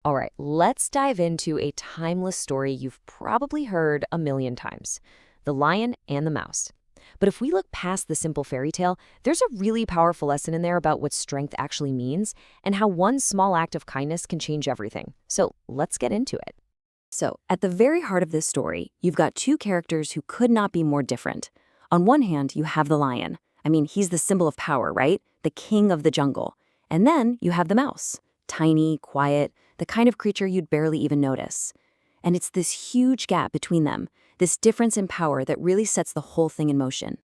All right, let's dive into a timeless story you've probably heard a million times: The Lion and the Mouse. But if we look past the simple fairy tale, there's a really powerful lesson in there about what strength actually means and how one small act of kindness can change everything. So let's get into it. So, at the very heart of this story, you've got two characters who could not be more different. On one hand, you have the lion. I mean, he's the symbol of power, right? The king of the jungle. And then you have the mouse. Tiny, quiet, the kind of creature you'd barely even notice. And it's this huge gap between them, this difference in power that really sets the whole thing in motion.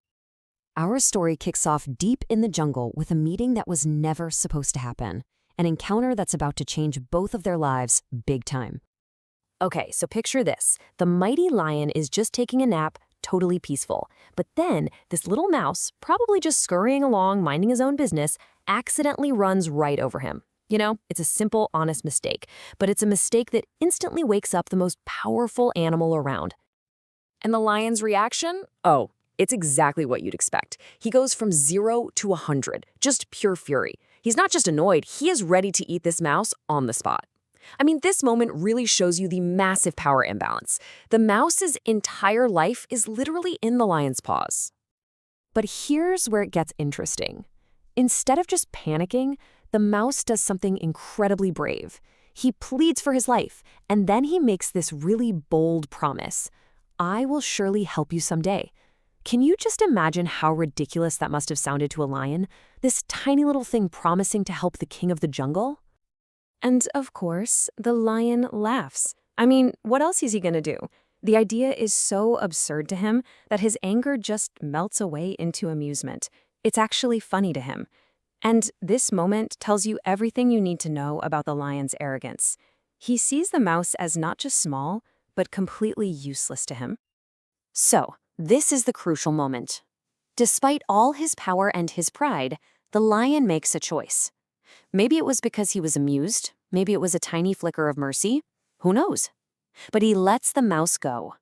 Our story kicks off deep in the jungle with a meeting that was never supposed to happen, an encounter that's about to change both of their lives big time. Okay, so picture this. The mighty lion is just taking a nap, totally peaceful. But then, this little mouse, probably just scurrying along, minding his own business, accidentally runs right over him. You know, it's a simple, honest mistake, but it's a mistake that instantly wakes up the most powerful animal around. And the lion's reaction? Oh, it's exactly what you'd expect. He goes from 0 to 100, just pure fury. He's not just annoyed, he is ready to eat this mouse on the spot. I mean, this moment really shows you the massive power imbalance. The mouse's entire life is literally in the lion's paws. But here's where it gets interesting. Instead of just panicking, the mouse does something incredibly brave. He pleads for his life, and then he makes this really bold promise: I will surely help you someday. Can you just imagine how ridiculous that must have sounded to a lion? This tiny little thing promising to help the king of the jungle? And of course, the lion laughs. I mean, what else is he gonna do? The idea is so absurd to him that his anger just melts away into amusement. It's actually funny to him. And this moment tells you everything you need to know about the lion's arrogance. He sees the mouse as not just small, but completely useless to him. So, this is the crucial moment. Despite all his power and his pride, the lion makes a choice. Maybe it was because he was amused, maybe it was a tiny flicker of mercy, who knows? But he lets the mouse go.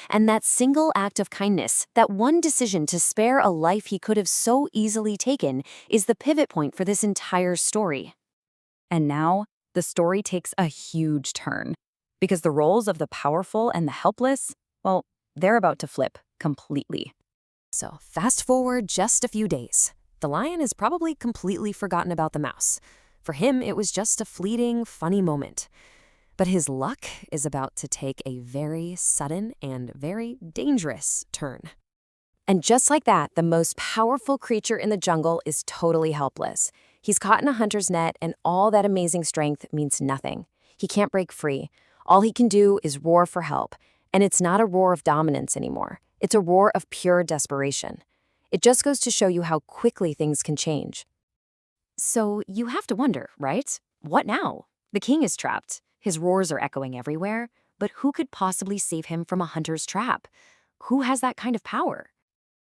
And that single act of kindness, that one decision to spare a life he could have so easily taken, is the pivot point for this entire story. And now, the story takes a huge turn. Because the roles of the powerful and the helpless, well, they're about to flip completely. So, fast forward just a few days. The lion has probably completely forgotten about the mouse. For him, it was just a fleeting, funny moment. But his luck is about to take a very sudden and very dangerous turn. And just like that, the most powerful creature in the jungle is totally helpless. He's caught in a hunter's net, and all that amazing strength means nothing. He can't break free. All he can do is roar for help. And it's not a roar of dominance anymore. It's a roar of pure desperation. It just goes to show you how quickly things can change. So you have to wonder, right? What now? The king is trapped. His roars are echoing everywhere, but who could possibly save him from a hunter's trap? Who has that kind of power?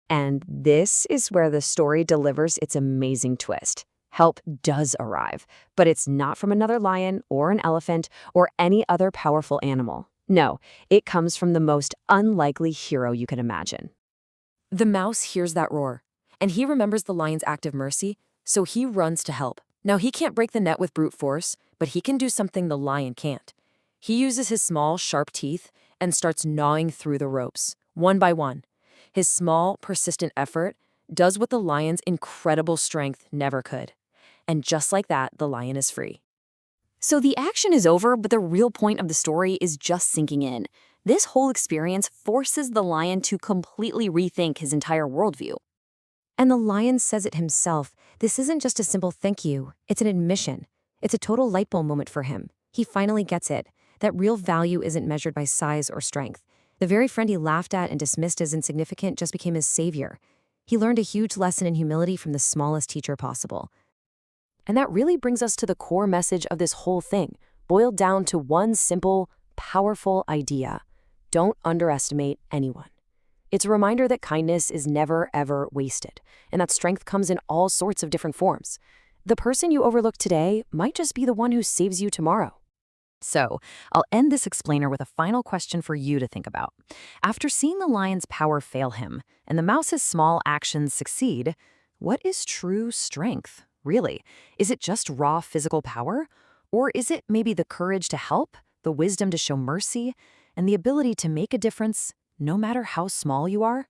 And this is where the story delivers its amazing twist. Help does arrive, but it's not from another lion or an elephant or any other powerful animal. No, it comes from the most unlikely hero you can imagine. The mouse hears that roar, and he remembers the lion's act of mercy, so he runs to help. Now, he can't break the net with brute force, but he can do something the lion can't. He uses his small, sharp teeth and starts gnawing through the ropes, one by one. His small, persistent effort does what the lion's incredible strength never could. And just like that, the lion is free. So the action is over, but the real point of the story is just sinking in. This whole experience forces the lion to completely rethink his entire worldview. And the lion says it himself. This isn't just a simple thank you, it's an admission. It's a total light bulb moment for him. He finally gets it, that real value isn't measured by size or strength. The very friend he laughed at and dismissed as insignificant just became his savior. He learned a huge lesson in humility from the smallest teacher possible. And that really brings us to the core message of this whole thing, boiled down to one simple, powerful idea: don't underestimate anyone. It's a reminder that kindness is never, ever wasted, and that strength comes in all sorts of different forms. The person you overlook today might just be the one who saves you tomorrow. So, I'll end this explainer with a final question for you to think about. After seeing the lion's power fail him and the mouse's small actions succeed, what is true strength, really? Is it just raw physical power? Or is it maybe the courage to help, the wisdom to show mercy, and the ability to make a difference no matter how small you are?